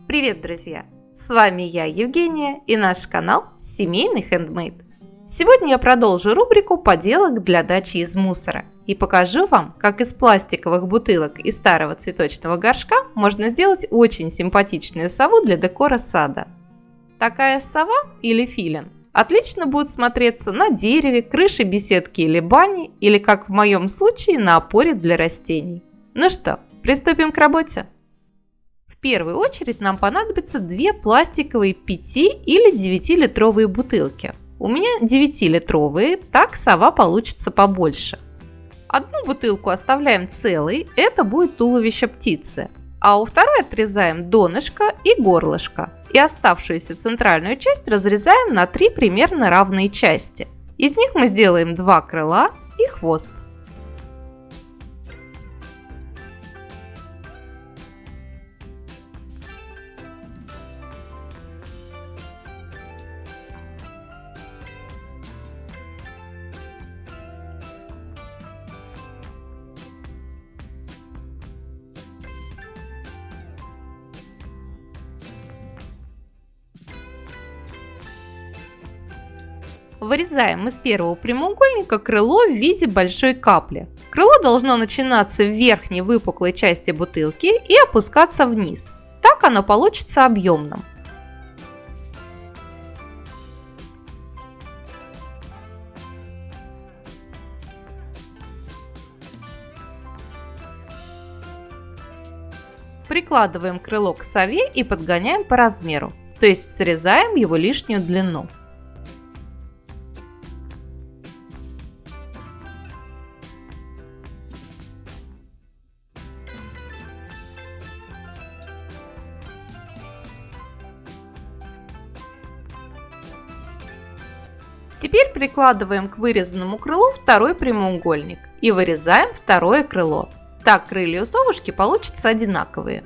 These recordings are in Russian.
Привет, друзья! С вами я, Евгения, и наш канал Семейный Хендмейд. Сегодня я продолжу рубрику поделок для дачи из мусора и покажу вам, как из пластиковых бутылок и старого цветочного горшка можно сделать очень симпатичную сову для декора сада. Такая сова или филин отлично будет смотреться на дереве, крыше беседки или бани, или, как в моем случае, на опоре для растений. Ну что, приступим к работе? В первую очередь нам понадобятся две пластиковые 5 или 9-литровые бутылки. У меня 9-литровые, так сова получится побольше. Одну бутылку оставляем целой, это будет туловище птицы, а у второй отрезаем донышко и горлышко. И оставшуюся центральную часть разрезаем на 3 примерно равные части. Из них мы сделаем 2 крыла и хвост. Вырезаем из первого прямоугольника крыло в виде большой капли. Крыло должно начинаться в верхней выпуклой части бутылки и опускаться вниз. Так оно получится объемным. Прикладываем крыло к сове и подгоняем по размеру, то есть срезаем его лишнюю длину. Теперь прикладываем к вырезанному крылу второй прямоугольник и вырезаем второе крыло. Так крылья у совушки получатся одинаковые.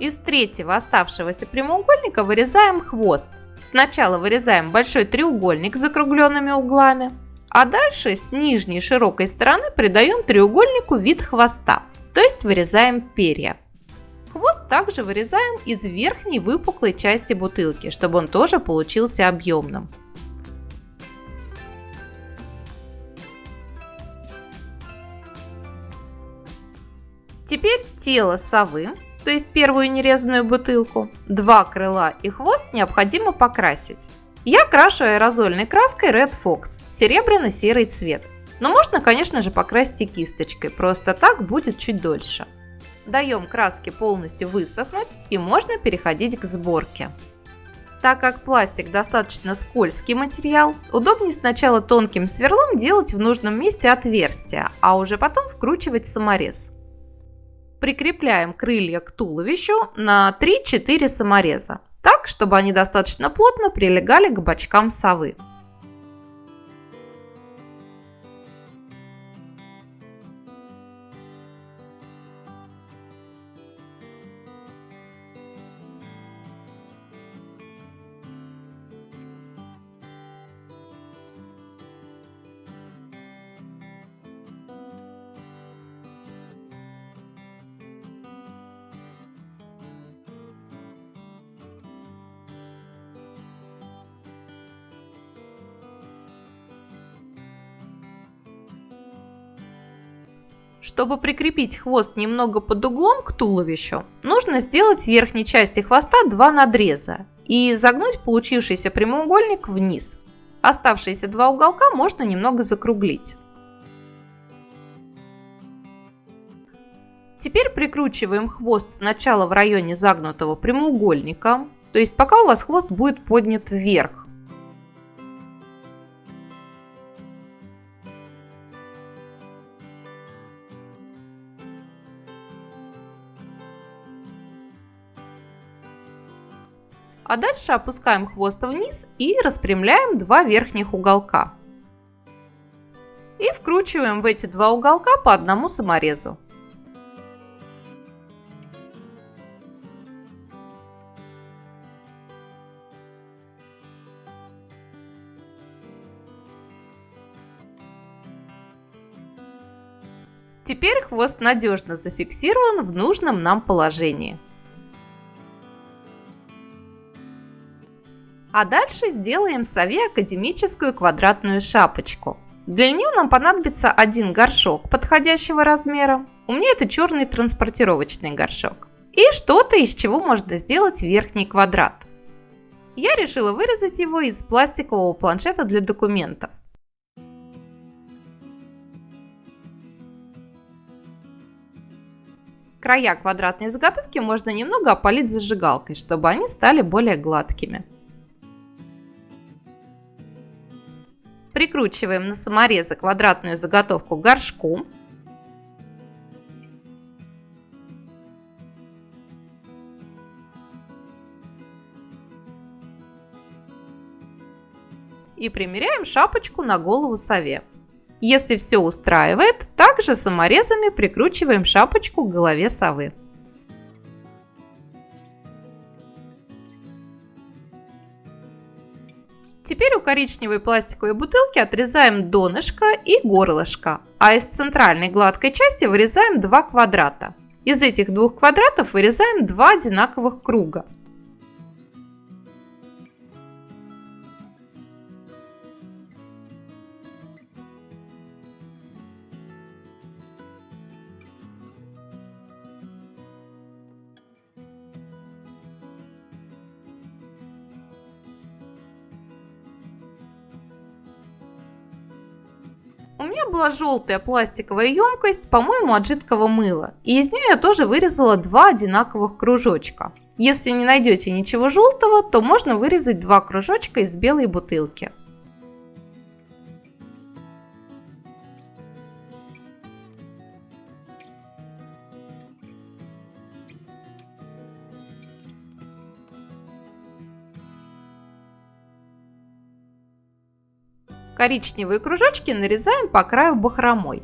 Из третьего оставшегося прямоугольника вырезаем хвост. Сначала вырезаем большой треугольник с закругленными углами, а дальше с нижней широкой стороны придаем треугольнику вид хвоста, то есть вырезаем перья. Хвост также вырезаем из верхней выпуклой части бутылки, чтобы он тоже получился объемным. Теперь тело совы, то есть первую нерезанную бутылку, 2 крыла и хвост необходимо покрасить. Я крашу аэрозольной краской Red Fox, серебряно-серый цвет. Но можно, конечно же, покрасить и кисточкой, просто так будет чуть дольше. Даем краске полностью высохнуть и можно переходить к сборке. Так как пластик достаточно скользкий материал, удобнее сначала тонким сверлом делать в нужном месте отверстия, а уже потом вкручивать саморез. Прикрепляем крылья к туловищу на 3-4 самореза, так, чтобы они достаточно плотно прилегали к бочкам совы. Чтобы прикрепить хвост немного под углом к туловищу, нужно сделать в верхней части хвоста 2 надреза и загнуть получившийся прямоугольник вниз. Оставшиеся 2 уголка можно немного закруглить. Теперь прикручиваем хвост сначала в районе загнутого прямоугольника, то есть пока у вас хвост будет поднят вверх. А дальше опускаем хвост вниз и распрямляем 2 верхних уголка. И вкручиваем в эти 2 уголка по одному саморезу. Теперь хвост надежно зафиксирован в нужном нам положении. А дальше сделаем сове академическую квадратную шапочку. Для нее нам понадобится один горшок подходящего размера. У меня это черный транспортировочный горшок. И что-то, из чего можно сделать верхний квадрат. Я решила вырезать его из пластикового планшета для документов. Края квадратной заготовки можно немного опалить зажигалкой, чтобы они стали более гладкими. Прикручиваем на саморезы квадратную заготовку к горшку. И примеряем шапочку на голову сове. Если все устраивает, также саморезами прикручиваем шапочку к голове совы. Теперь у коричневой пластиковой бутылки отрезаем донышко и горлышко, а из центральной гладкой части вырезаем два квадрата. Из этих двух квадратов вырезаем два одинаковых круга. У меня была желтая пластиковая емкость, по-моему, от жидкого мыла, и из нее я тоже вырезала два одинаковых кружочка. Если не найдете ничего желтого, то можно вырезать два кружочка из белой бутылки. Коричневые кружочки нарезаем по краю бахромой.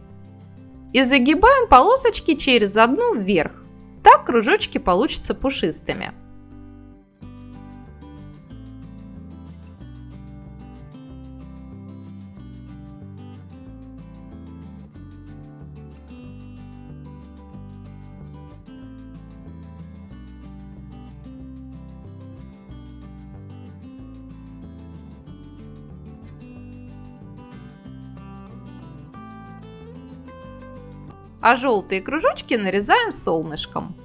И загибаем полосочки через одну вверх. Так кружочки получатся пушистыми. А желтые кружочки нарезаем солнышком.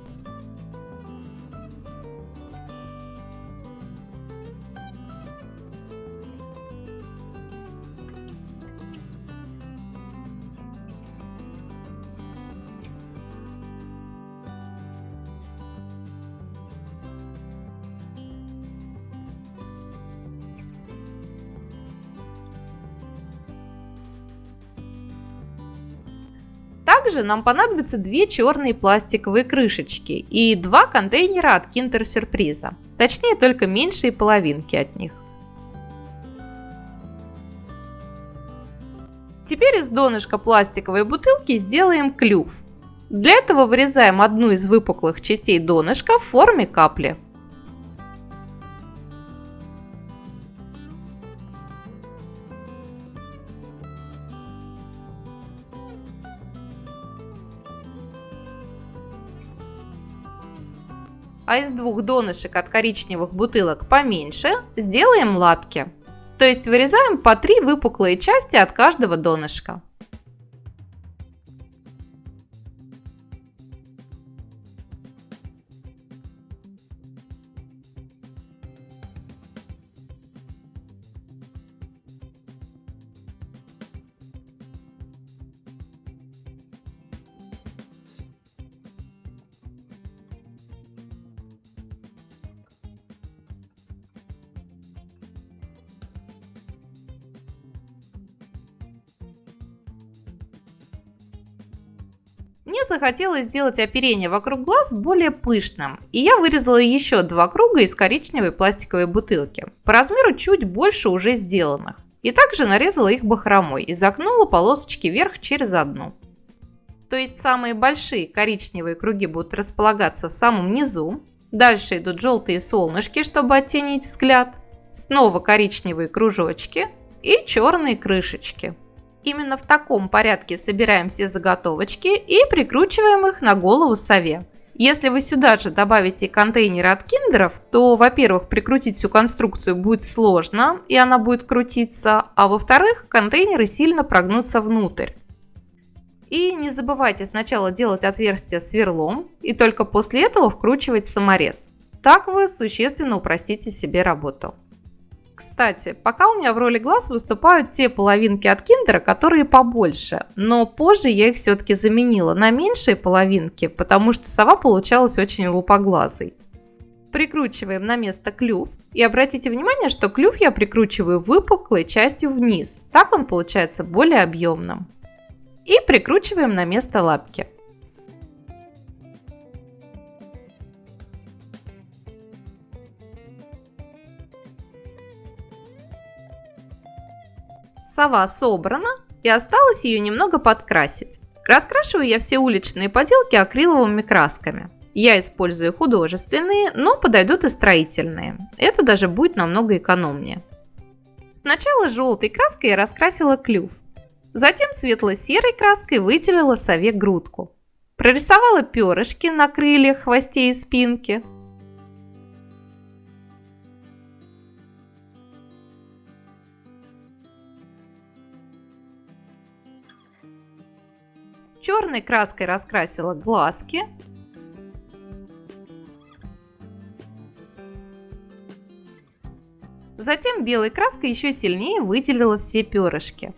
Также нам понадобятся две черные пластиковые крышечки и два контейнера от Kinder Сюрприза, точнее только меньшие половинки от них. Теперь из донышка пластиковой бутылки сделаем клюв. Для этого вырезаем одну из выпуклых частей донышка в форме капли. А из двух донышек от коричневых бутылок поменьше сделаем лапки. То есть вырезаем по 3 выпуклые части от каждого донышка. Мне захотелось сделать оперение вокруг глаз более пышным, и я вырезала еще 2 круга из коричневой пластиковой бутылки, по размеру чуть больше уже сделанных, и также нарезала их бахромой и загнула полосочки вверх через одну. То есть самые большие коричневые круги будут располагаться в самом низу, дальше идут желтые солнышки, чтобы оттенить взгляд, снова коричневые кружочки и черные крышечки. Именно в таком порядке собираем все заготовочки и прикручиваем их на голову сове. Если вы сюда же добавите контейнеры от киндеров, то, во-первых, прикрутить всю конструкцию будет сложно, и она будет крутиться, а во-вторых, контейнеры сильно прогнутся внутрь. И не забывайте сначала делать отверстие сверлом, и только после этого вкручивать саморез. Так вы существенно упростите себе работу. Кстати, пока у меня в роли глаз выступают те половинки от киндера, которые побольше, но позже я их все-таки заменила на меньшие половинки, потому что сова получалась очень лупоглазой. Прикручиваем на место клюв, и обратите внимание, что клюв я прикручиваю выпуклой частью вниз, так он получается более объемным. И прикручиваем на место лапки. Сова собрана, и осталось ее немного подкрасить. Раскрашиваю я все уличные поделки акриловыми красками. Я использую художественные, но подойдут и строительные. Это даже будет намного экономнее. Сначала желтой краской я раскрасила клюв. Затем светло-серой краской выделила сове грудку. Прорисовала перышки на крыльях, хвосте и спинке. Черной краской раскрасила глазки. Затем белой краской еще сильнее выделила все перышки.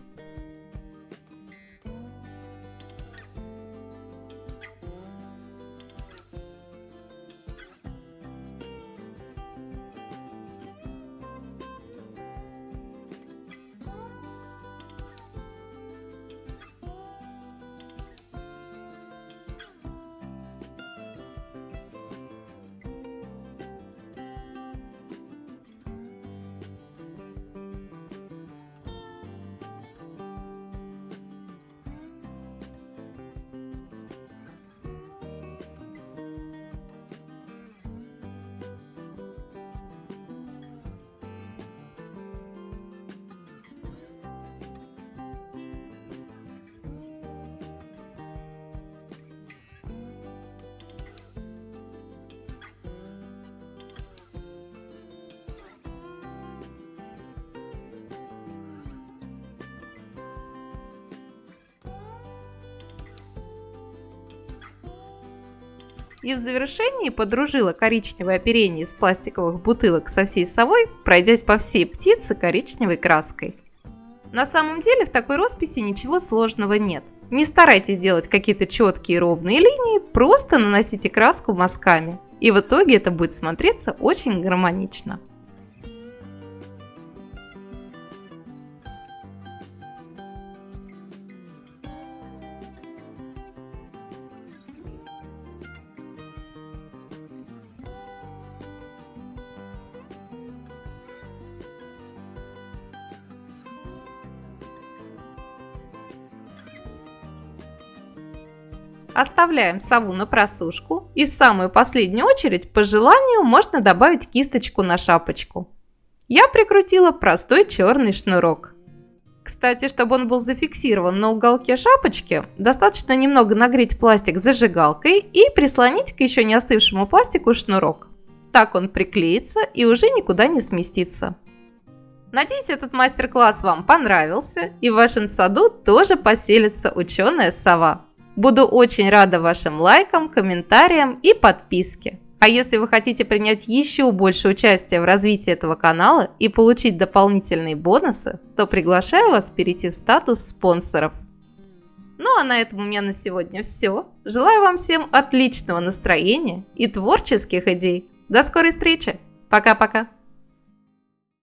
И в завершении подружила коричневое оперение из пластиковых бутылок со всей совой, пройдясь по всей птице коричневой краской. На самом деле в такой росписи ничего сложного нет. Не старайтесь делать какие-то четкие ровные линии, просто наносите краску мазками. И в итоге это будет смотреться очень гармонично. Оставляем сову на просушку, и в самую последнюю очередь по желанию можно добавить кисточку на шапочку. Я прикрутила простой черный шнурок. Кстати, чтобы он был зафиксирован на уголке шапочки, достаточно немного нагреть пластик зажигалкой и прислонить к еще не остывшему пластику шнурок. Так он приклеится и уже никуда не сместится. Надеюсь, этот мастер-класс вам понравился, и в вашем саду тоже поселится ученая сова. Буду очень рада вашим лайкам, комментариям и подписке. А если вы хотите принять еще больше участия в развитии этого канала и получить дополнительные бонусы, то приглашаю вас перейти в статус спонсоров. Ну а на этом у меня на сегодня все. Желаю вам всем отличного настроения и творческих идей. До скорой встречи. Пока-пока.